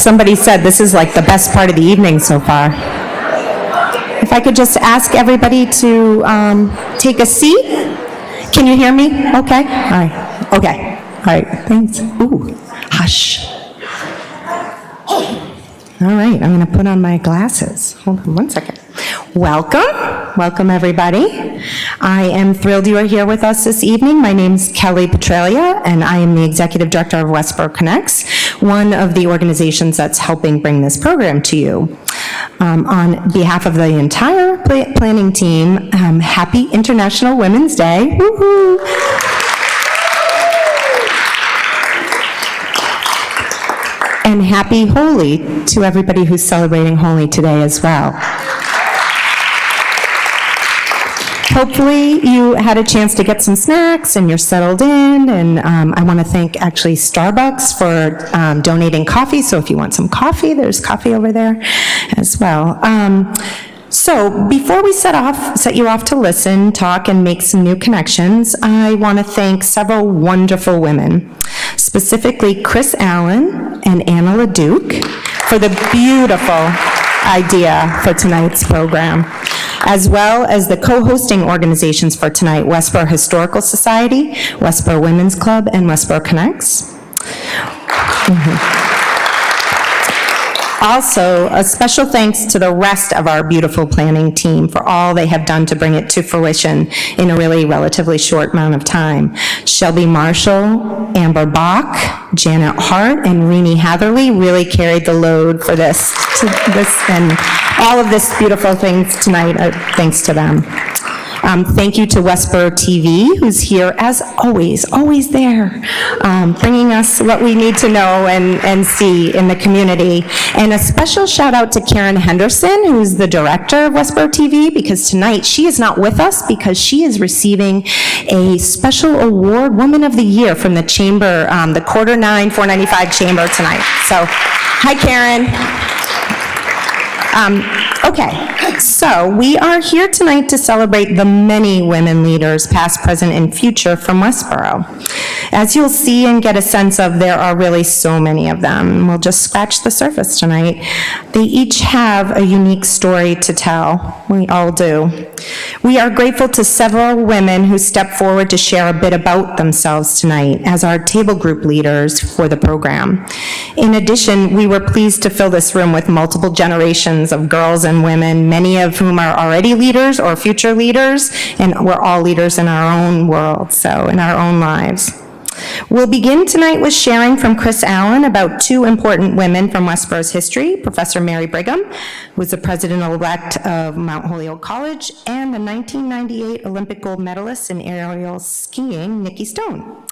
somebody said, this is like the best part of the evening so far. If I could just ask everybody to take a seat. Can you hear me? Okay. All right. Okay. All right. Thanks. Ooh, hush. All right. I'm going to put on my glasses. Hold on one second. Welcome. Welcome, everybody. I am thrilled you are here with us this evening. My name is Kelly Petralia, and I am the Executive Director of Westborough Connects, one of the organizations that's helping bring this program to you. On behalf of the entire planning team, happy International Women's Day. Woo-hoo. And happy Holy to everybody who's celebrating Holy today as well. Hopefully you had a chance to get some snacks and you're settled in, and I want to thank actually Starbucks for donating coffee, so if you want some coffee, there's coffee over there as well. So before we set you off to listen, talk, and make some new connections, I want to thank several wonderful women, specifically Chris Allen and Anna LaDuke, for the beautiful idea for tonight's program, as well as the co-hosting organizations for tonight, Westborough Historical Society, Westborough Women's Club, and Westborough Connects. Also, a special thanks to the rest of our beautiful planning team for all they have done to bring it to fruition in a really relatively short amount of time. Shelby Marshall, Amber Bach, Janet Hart, and Renee Hatherley really carried the load for this and all of this beautiful things tonight, thanks to them. Thank you to Westborough TV, who's here as always there, bringing us what we need to know and see in the community. And a special shout out to Karen Henderson, who's the director of Westborough TV, because tonight she is not with us because she is receiving a special award, Woman of the Year, from the Chamber, the Quarter 9 495 Chamber tonight. So, hi Karen. Okay, so we are here tonight to celebrate the many women leaders, past, present, and future from Westborough. As you'll see and get a sense of, there are really so many of them. We'll just scratch the surface tonight. They each have a unique story to tell. We all do. We are grateful to several women who stepped forward to share a bit about themselves tonight as our table group leaders for the program. In addition, we were pleased to fill this room with multiple generations of girls and women, many of whom are already leaders or future leaders, and we're all leaders in our own world, so in our own lives. We'll begin tonight with sharing from Chris Allen about two important women from Westborough's history, Professor Mary Brigham, who was the president-elect of Mount Holyoke College, and the 1998 Olympic Gold Medalist in aerial skiing, Nikki Stone.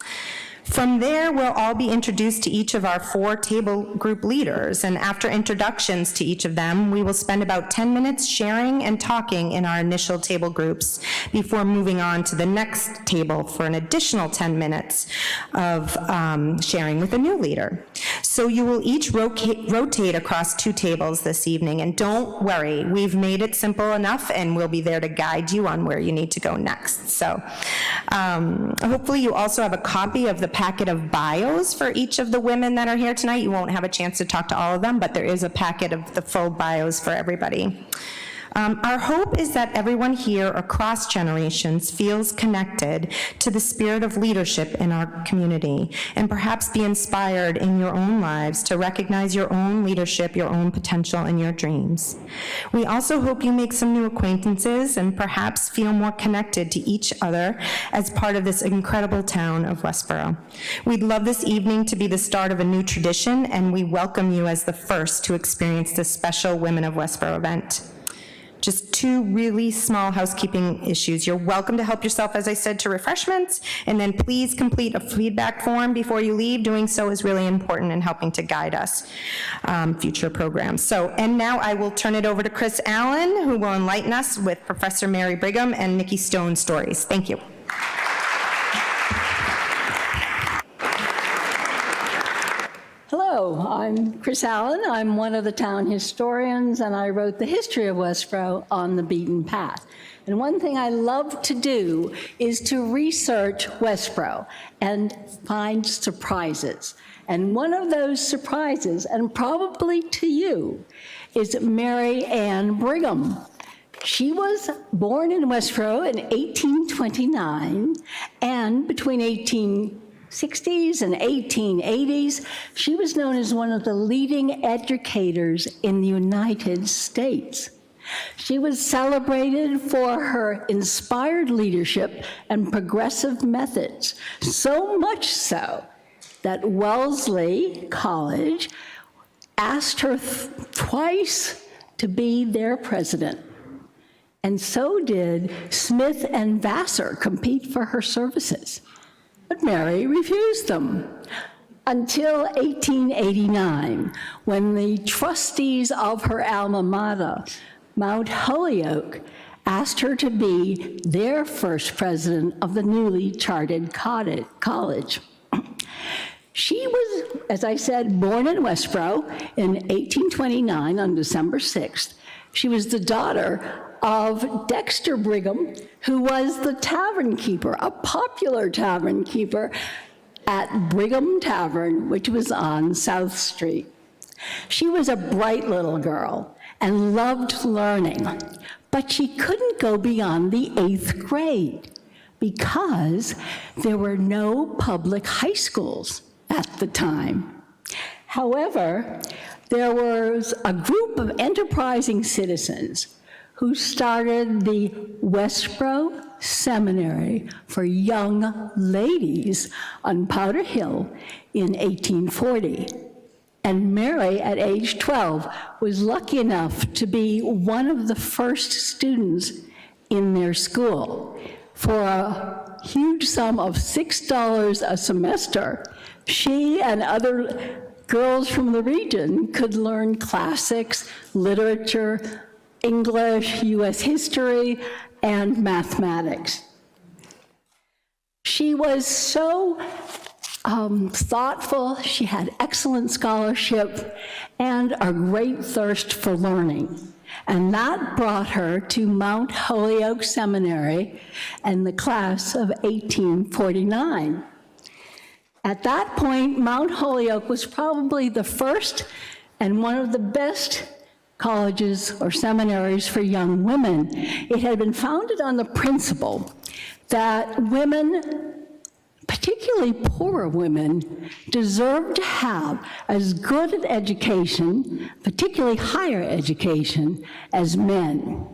From there, we'll all be introduced to each of our four table group leaders, and after introductions to each of them, we will spend about 10 minutes sharing and talking in our initial table groups before moving on to the next table for an additional 10 minutes of sharing with a new leader. So you will each rotate across two tables this evening, and don't worry, we've made it simple enough, and we'll be there to guide you on where you need to go next. So hopefully you also have a copy of the packet of bios for each of the women that are here tonight. You won't have a chance to talk to all of them, but there is a packet of the full bios for everybody. Our hope is that everyone here across generations feels connected to the spirit of leadership in our community and perhaps be inspired in your own lives to recognize your own leadership, your own potential, and your dreams. We also hope you make some new acquaintances and perhaps feel more connected to each other as part of this incredible town of Westborough. We'd love this evening to be the start of a new tradition, and we welcome you as the first to experience this special Women of Westborough event. Just two really small housekeeping issues. You're welcome to help yourself, as I said, to refreshments, and then please complete a feedback form before you leave. Doing so is really important in helping to guide us future programs. So, and now I will turn it over to Chris Allen, who will enlighten us with Professor Mary Brigham and Nikki Stone stories. Thank you. Hello, I'm Chris Allen. I'm one of the town historians, and I wrote the history of Westborough on the Beaten Path. And one thing I love to do is to research Westborough and find surprises. And one of those surprises, and probably to you, is Mary Ann Brigham. She was born in Westborough in 1829, and between 1860s and 1880s, she was known as one of the leading educators in the United States. She was celebrated for her inspired leadership and progressive methods, so much so that Wellesley College asked her twice to be their president. And so did Smith and Vassar compete for her services. But Mary refused them until 1889, when the trustees of her alma mater, Mount Holyoke, asked her to be their first president of the newly chartered college. She was, as I said, born in Westborough in 1829 on December 6th. She was the daughter of Dexter Brigham, who was the tavern keeper, a popular tavern keeper at Brigham Tavern, which was on South Street. She was a bright little girl and loved learning, but she couldn't go beyond the 8th grade because there were no public high schools at the time. However, there was a group of enterprising citizens who started the Westborough Seminary for Young Ladies on Powder Hill in 1840. And Mary, at age 12, was lucky enough to be one of the first students in their school. For a huge sum of $6 a semester, she and other girls from the region could learn classics, literature, English, US history, and mathematics. She was so thoughtful, she had excellent scholarship, and a great thirst for learning. And that brought her to Mount Holyoke Seminary and the class of 1849. At that point, Mount Holyoke was probably the first and one of the best colleges or seminaries for young women. It had been founded on the principle that women, particularly poorer women, deserved to have as good an education, particularly higher education, as men.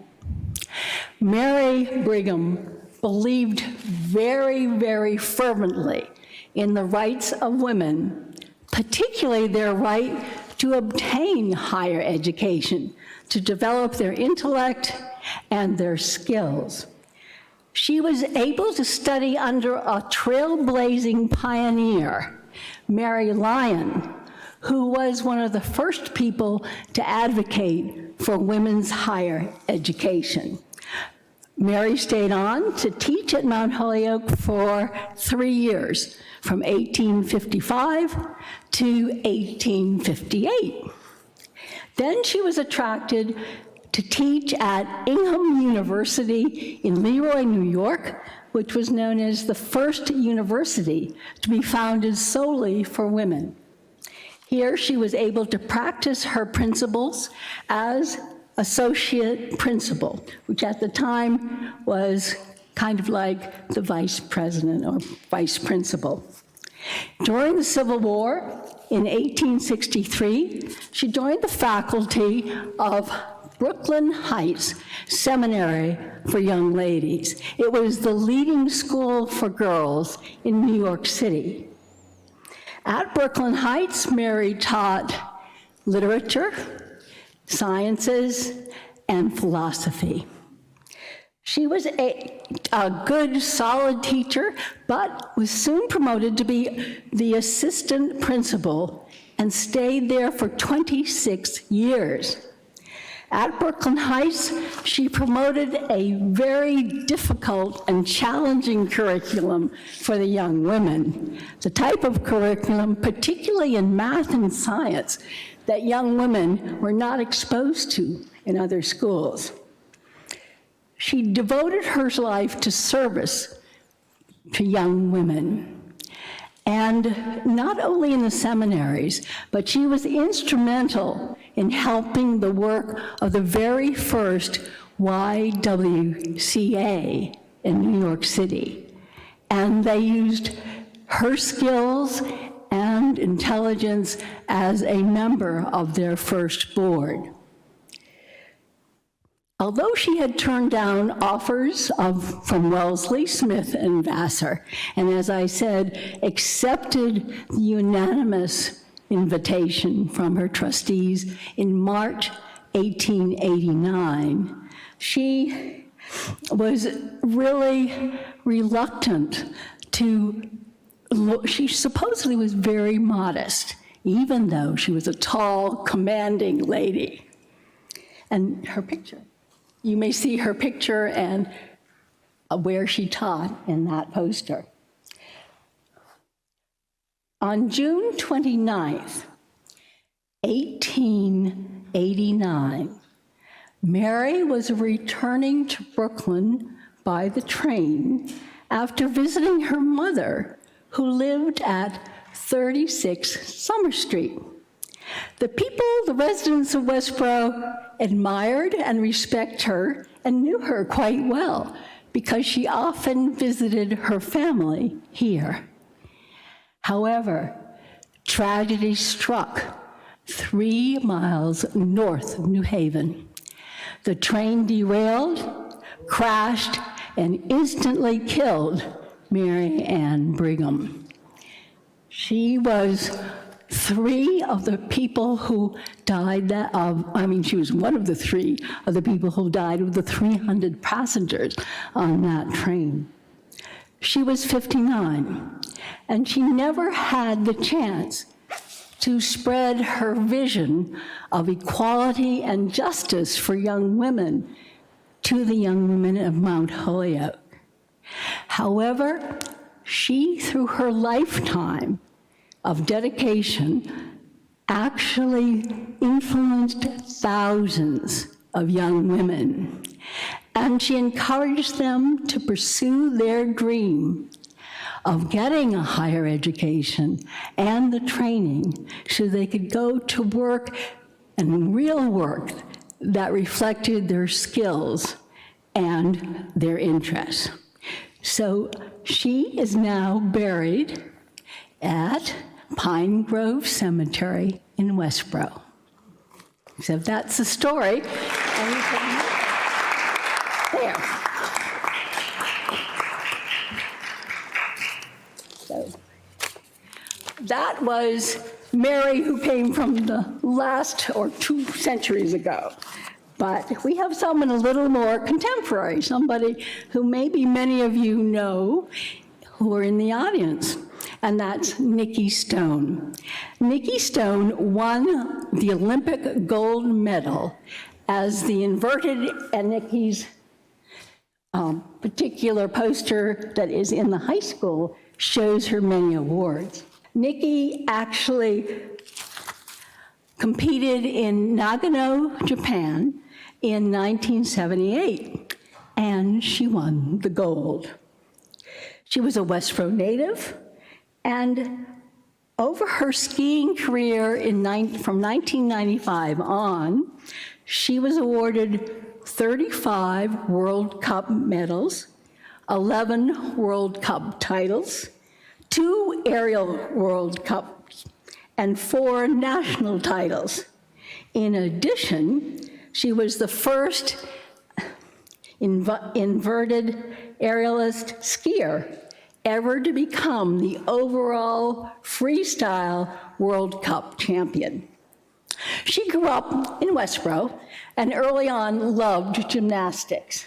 Mary Brigham believed very, very fervently in the rights of women, particularly their right to obtain higher education, to develop their intellect and their skills. She was able to study under a trailblazing pioneer, Mary Lyon, who was one of the first people to advocate for women's higher education. Mary stayed on to teach at Mount Holyoke for 3 years, from 1855 to 1858. Then she was attracted to teach at Ingham University in Leroy, New York, which was known as the first university to be founded solely for women. Here she was able to practice her principles as associate principal, which at the time was kind of like the vice president or vice principal. During the Civil War in 1863, she joined the faculty of Brooklyn Heights Seminary for Young Ladies. It was the leading school for girls in New York City. At Brooklyn Heights, Mary taught literature, sciences, and philosophy. She was a good, solid teacher, but was soon promoted to be the assistant principal and stayed there for 26 years. At Brooklyn Heights, she promoted a very difficult and challenging curriculum for the young women, the type of curriculum, particularly in math and science, that young women were not exposed to in other schools. She devoted her life to service to young women. And not only in the seminaries, but she was instrumental in helping the work of the very first YWCA in New York City. And they used her skills and intelligence as a member of their first board. Although she had turned down offers from Wellesley, Smith, and Vassar, and as I said, accepted the unanimous invitation from her trustees in March 1889, she was really reluctant to, she supposedly was very modest, even though she was a tall, commanding lady. And her picture. You may see her picture and where she taught in that poster. On June 29th, 1889, Mary was returning to Brooklyn by the train after visiting her mother, who lived at 36 Summer Street. The people, the residents of Westborough, admired and respected her and knew her quite well because she often visited her family here. However, tragedy struck 3 miles north of New Haven. The train derailed, crashed, and instantly killed Mary Ann Brigham. She was three of the people who died she was one of the three of the people who died of the 300 passengers on that train. She was 59, and she never had the chance to spread her vision of equality and justice for young women to the young women of Mount Holyoke. However, she, through her lifetime of dedication, actually influenced thousands of young women, and she encouraged them to pursue their dream of getting a higher education and the training so they could go to work, and real work that reflected their skills and their interests. So she is now buried at Pine Grove Cemetery in Westborough. So that's the story. And you can, there. So that was Mary, who came from the last or 2 centuries ago. But we have someone a little more contemporary, somebody who maybe many of you know who are in the audience, and that's Nikki Stone. Nikki Stone won the Olympic Gold Medal as the inverted, and Nikki's particular poster that is in the high school shows her many awards. Nikki actually competed in Nagano, Japan in 1978, and she won the gold. She was a Westborough native, and over her skiing career from 1995 on, she was awarded 35 World Cup medals, 11 World Cup titles, 2 aerial World Cups, and 4 national titles. In addition, she was the first inverted aerialist skier ever to become the overall freestyle World Cup champion. She grew up in Westborough and early on loved gymnastics.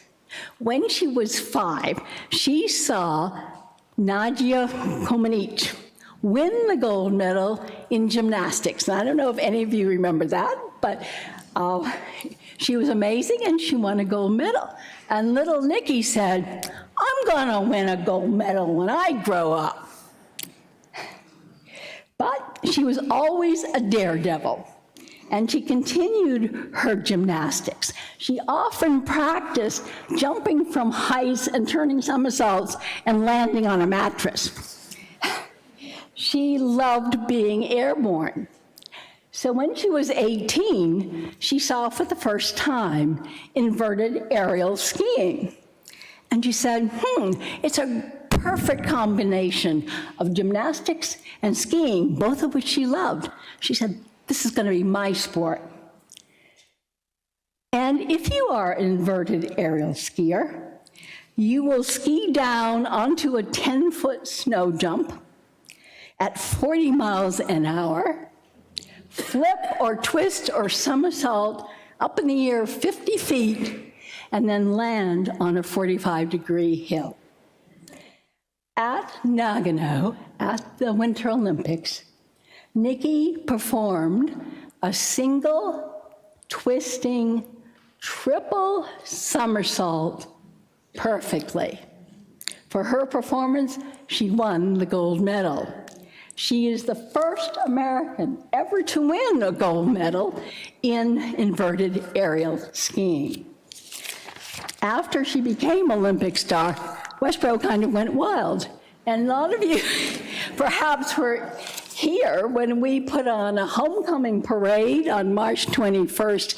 When she was 5, she saw Nadia Comaneci win the gold medal in gymnastics. Now, I don't know if any of you remember that, but she was amazing and she won a gold medal. And little Nikki said, "I'm gonna win a gold medal when I grow up." But she was always a daredevil, and she continued her gymnastics. She often practiced jumping from heights and turning somersaults and landing on a mattress. She loved being airborne. So when she was 18, she saw for the first time inverted aerial skiing. And she said, it's a perfect combination of gymnastics and skiing, both of which she loved. She said, this is going to be my sport. And if you are an inverted aerial skier, you will ski down onto a 10-foot snow jump at 40 miles an hour, flip or twist or somersault up in the air 50 feet, and then land on a 45-degree hill. At Nagano, at the Winter Olympics, Nikki performed a single, twisting, triple somersault perfectly. For her performance, she won the gold medal. She is the first American ever to win a gold medal in inverted aerial skiing. After she became Olympic star, Westborough kind of went wild. And a lot of you perhaps were here when we put on a homecoming parade on March 21st,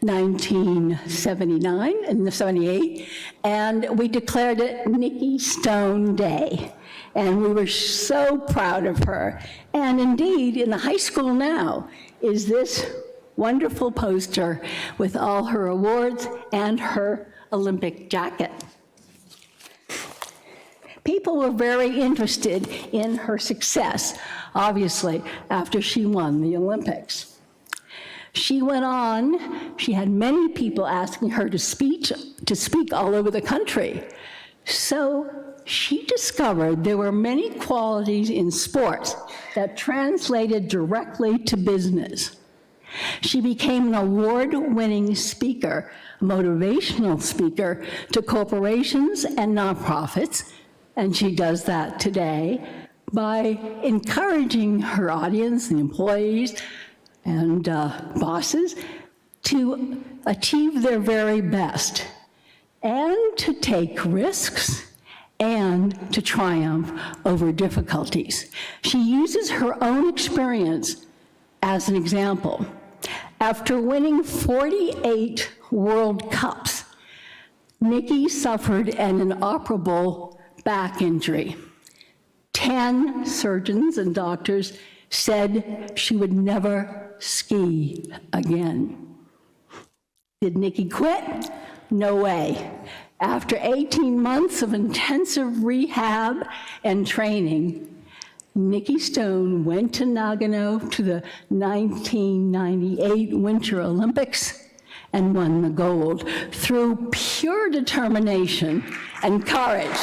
1979 and 78, and we declared it Nikki Stone Day. And we were so proud of her. And indeed, in the high school now is this wonderful poster with all her awards and her Olympic jacket. People were very interested in her success, obviously, after she won the Olympics. She went on, she had many people asking her to speak all over the country. So she discovered there were many qualities in sports that translated directly to business. She became an award-winning speaker, motivational speaker to corporations and nonprofits, and she does that today by encouraging her audience, the employees and bosses, to achieve their very best and to take risks and to triumph over difficulties. She uses her own experience as an example. After winning 48 World Cups, Nikki suffered an inoperable back injury. 10 surgeons and doctors said she would never ski again. Did Nikki quit? No way. After 18 months of intensive rehab and training, Nikki Stone went to Nagano to the 1998 Winter Olympics and won the gold through pure determination and courage.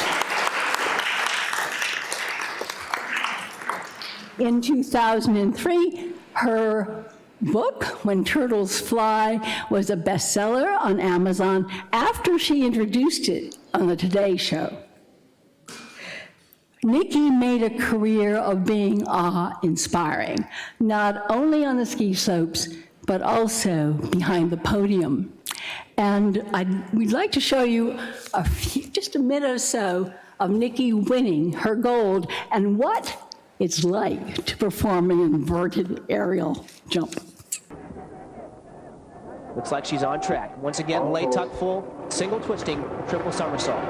In 2003, her book, When Turtles Fly, was a bestseller on Amazon after she introduced it on the Today Show. Nikki made a career of being awe-inspiring, not only on the ski slopes, but also behind the podium. And we'd like to show you just a minute or so of Nikki winning her gold and what it's like to perform an inverted aerial jump. Looks like she's on track. Once again, lay tuck full, single twisting, triple somersault.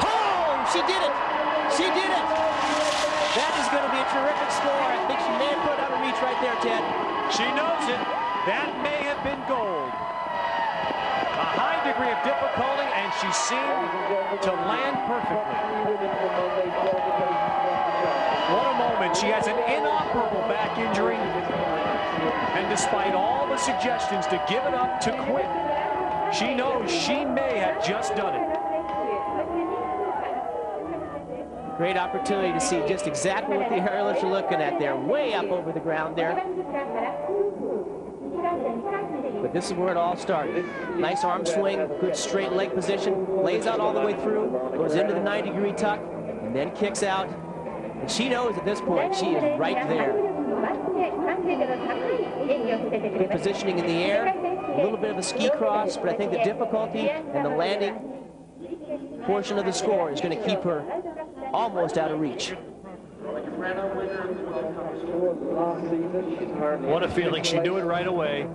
Oh, she did it! She did it! That is going to be a terrific score. I think she may have put out of reach right there, Ted. She knows it. That may have been gold. A high degree of difficulty, and she seemed to land perfectly. What a moment. She has an inoperable back injury, and despite all the suggestions to give it up, to quit, she knows she may have just done it. Great opportunity to see just exactly what the aerialists are looking at there, way up over the ground there. But this is where it all started. Nice arm swing, good straight leg position, lays out all the way through, goes into the 90-degree tuck, and then kicks out. And she knows at this point she is right there. Good positioning in the air, a little bit of a ski cross, but I think the difficulty and the landing portion of the score is going to keep her almost out of reach. What a feeling. She knew it right away.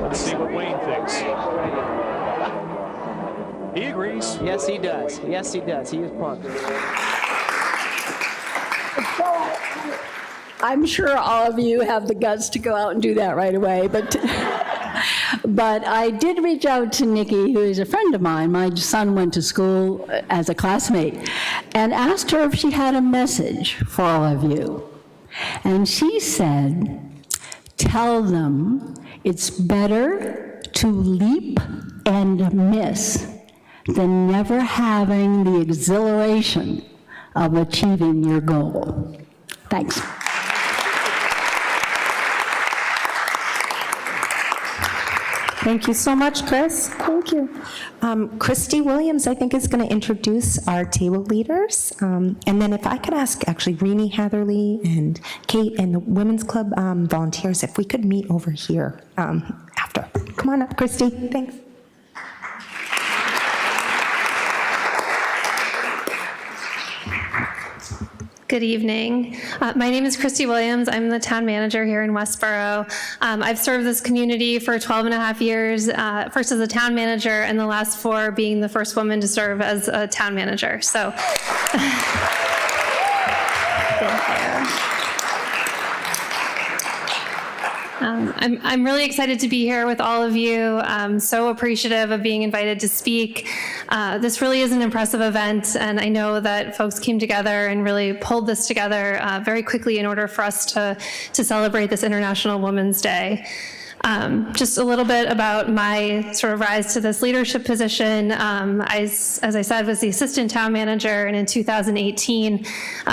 Let's see what Wayne thinks. He agrees. Yes, he does. Yes, he does. He is pumped. I'm sure all of you have the guts to go out and do that right away, but I did reach out to Nikki, who is a friend of mine. My son went to school as a classmate, and asked her if she had a message for all of you. And she said, tell them it's better to leap and miss than never having the exhilaration of achieving your goal. Thanks. Thank you so much, Chris. Thank you. Christy Williams, I think, is going to introduce our table leaders. And then if I could ask, actually, Renee Hatherley and Kate and the Women's Club volunteers, if we could meet over here after. Come on up, Christy. Thanks. Good evening. My name is Christy Williams. I'm the town manager here in Westborough. I've served this community for 12 and a half years, first as a town manager and the last 4 being the first woman to serve as a town manager. So, I'm really excited to be here with all of you. I'm so appreciative of being invited to speak. This really is an impressive event, and I know that folks came together and really pulled this together very quickly in order for us to celebrate this International Women's Day. Just a little bit about my sort of rise to this leadership position. As I said, was the assistant town manager, and in 2018,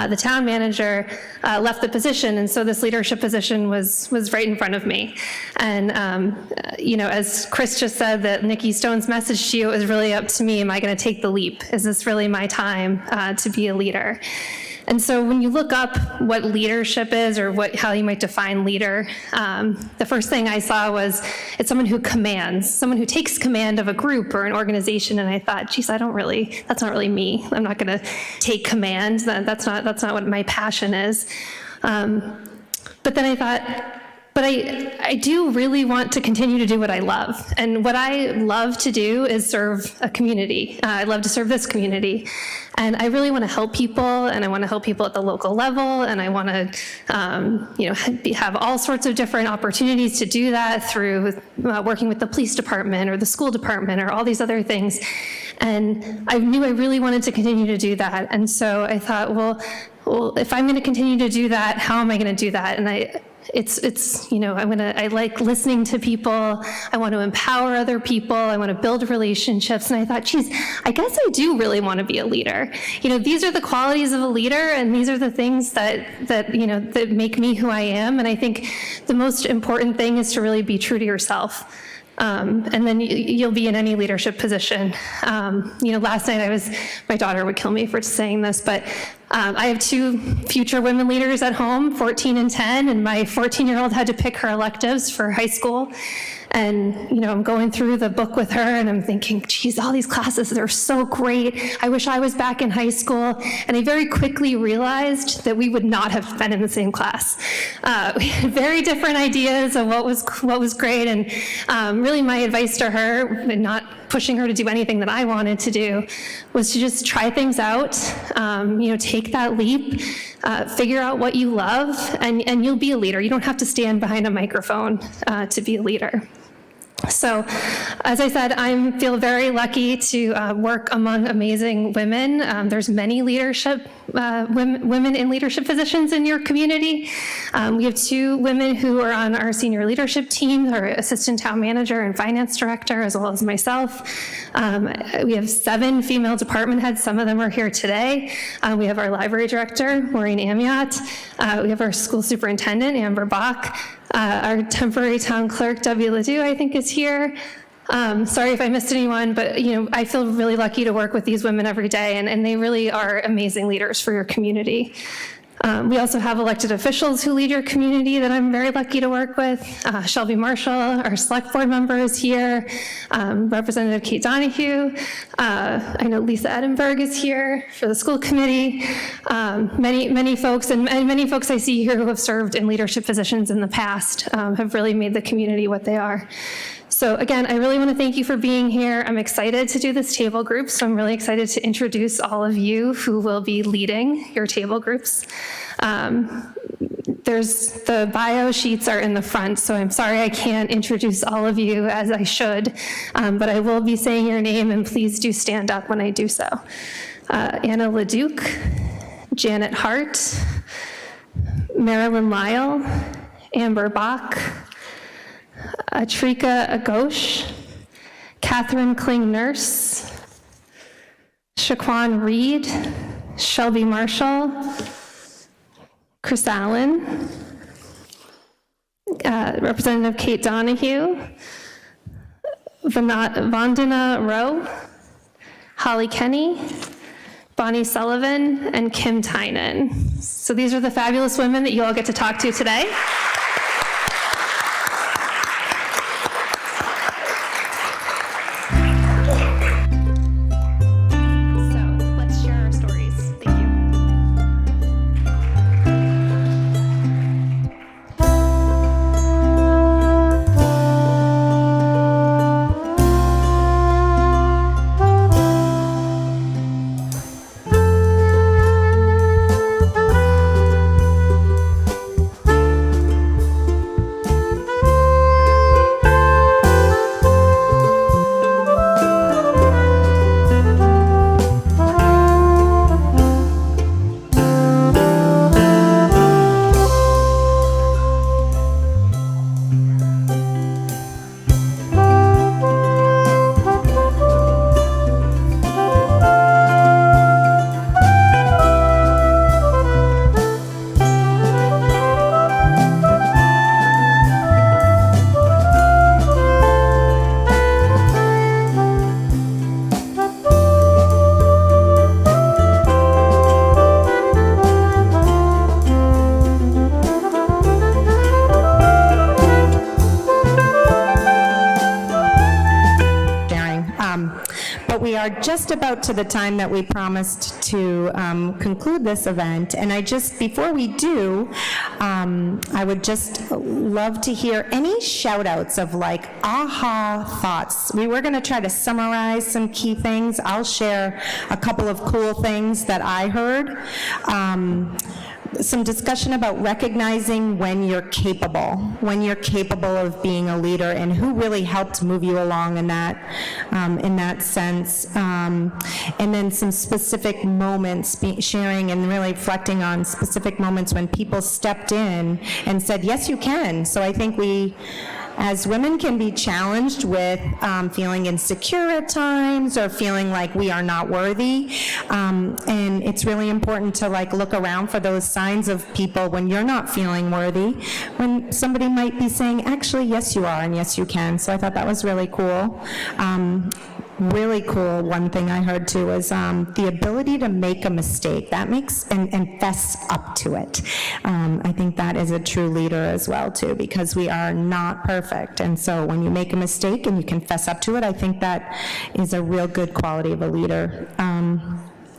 the town manager left the position, and so this leadership position was right in front of me. And you know, as Chris just said, that Nikki Stone's message to you is really up to me. Am I going to take the leap? Is this really my time to be a leader? And so when you look up what leadership is, or how you might define leader, the first thing I saw was it's someone who commands, someone who takes command of a group or an organization. And I thought, geez, that's not really me. I'm not going to take command. That's not what my passion is. But then I thought, but I do really want to continue to do what I love. And what I love to do is serve a community. I love to serve this community. And I really want to help people, and I want to help people at the local level, and I want to have all sorts of different opportunities to do that through working with the police department or the school department or all these other things. And I knew I really wanted to continue to do that. And so I thought, well, if I'm going to continue to do that, how am I going to do that? And I like listening to people. I want to empower other people. I want to build relationships. And I thought, geez, I guess I do really want to be a leader. You know, these are the qualities of a leader, and these are the things that make me who I am. And I think the most important thing is to really be true to yourself. And then you'll be in any leadership position. Last night my daughter would kill me for saying this, but I have 2 future women leaders at home, 14 and 10, and my 14-year-old had to pick her electives for high school. And, I'm going through the book with her, and I'm thinking, geez, all these classes, they're so great. I wish I was back in high school. And I very quickly realized that we would not have been in the same class. We had very different ideas of what was great. And really my advice to her, and not pushing her to do anything that I wanted to do, was to just try things out, take that leap, figure out what you love, and you'll be a leader. You don't have to stand behind a microphone to be a leader. So, as I said, I feel very lucky to work among amazing women. There's many women in leadership positions in your community. We have 2 women who are on our senior leadership team, our assistant town manager and finance director, as well as myself. We have 7 female department heads. Some of them are here today. We have our library director, Maureen Amiot. We have our school superintendent, Amber Bach. Our temporary town clerk, Debbie Ledoux, I think is here. Sorry if I missed anyone, but I feel really lucky to work with these women every day, and they really are amazing leaders for your community. We also have elected officials who lead your community that I'm very lucky to work with. Shelby Marshall, our select board member, is here. Representative Kate Donahue. I know Lisa Edinburgh is here for the school committee. Many folks, and many folks I see here who have served in leadership positions in the past have really made the community what they are. So again, I really want to thank you for being here. I'm excited to do this table group, so I'm really excited to introduce all of you who will be leading your table groups. The bio sheets are in the front, so I'm sorry I can't introduce all of you as I should, but I will be saying your name, and please do stand up when I do so. Anna LeDuc, Janet Hart, Marilyn Lyle, Amber Bach, Atrika Aghosh, Catherine Kling-Nurse, Shaquan Reed, Shelby Marshall, Chris Allen, Representative Kate Donahue, Vandana Rowe, Holly Kenny, Bonnie Sullivan, and Kim Tynan. So these are the fabulous women that you all get to talk to today. Just about to the time that we promised to conclude this event, and before we do, I would just love to hear any shout outs of like aha thoughts. We were going to try to summarize some key things. I'll share a couple of cool things that I heard. Some discussion about recognizing when you're capable of being a leader, and who really helped move you along in that sense. And then some specific moments, sharing and really reflecting on specific moments when people stepped in and said, yes, you can. So I think we, as women, can be challenged with feeling insecure at times, or feeling like we are not worthy. And it's really important to look around for those signs of people when you're not feeling worthy, when somebody might be saying, actually, yes, you are, and yes, you can. So I thought that was really cool. Really cool. One thing I heard too was the ability to make a mistake. That makes, and fess up to it. I think that is a true leader as well too, because we are not perfect. And so when you make a mistake and you can fess up to it, I think that is a real good quality of a leader.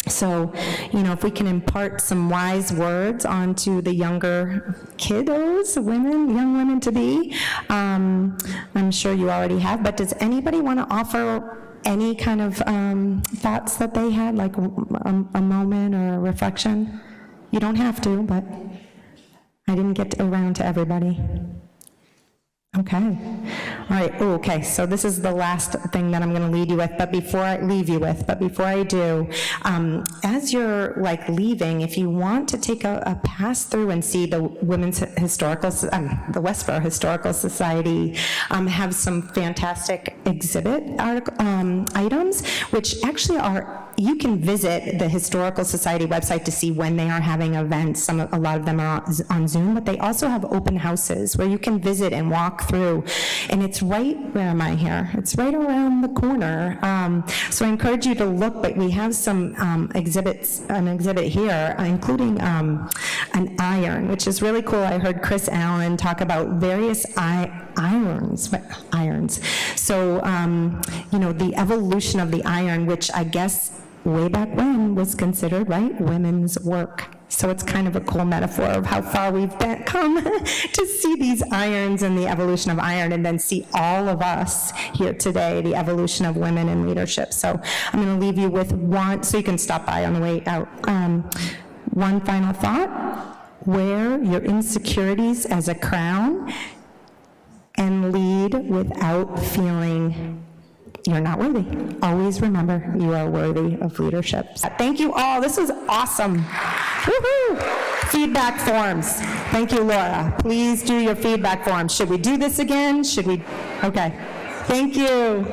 So, if we can impart some wise words onto the younger kiddos, young women to be, I'm sure you already have, but does anybody want to offer any kind of thoughts that they had, like a moment or a reflection? You don't have to, but I didn't get around to everybody. Okay. All right. Oh, okay. So this is the last thing that I'm going to leave you with. But before I do, as you're leaving, if you want to take a pass through and see the the Westborough Historical Society have some fantastic exhibit items, which actually you can visit the Historical Society website to see when they are having events. A lot of them are on Zoom, but they also have open houses where you can visit and walk through. And it's right, where am I here? It's right around the corner. So I encourage you to look, but we have some an exhibit here, including, I an iron, which is really cool. I heard Chris Allen talk about various irons. So, the evolution of the iron, which I guess way back when was considered, right, women's work. So it's kind of a cool metaphor of how far we've come to see these irons and the evolution of iron, and then see all of us here today, the evolution of women in leadership. So I'm going to leave you with one, so you can stop by on the way out. One final thought: wear your insecurities as a crown and lead without feeling you're not worthy. Always remember, you are worthy of leadership. Thank you all. This was awesome. Woo-hoo. Feedback forms. Thank you, Laura. Please do your feedback forms. Should we do this again? Should we? Okay. Thank you.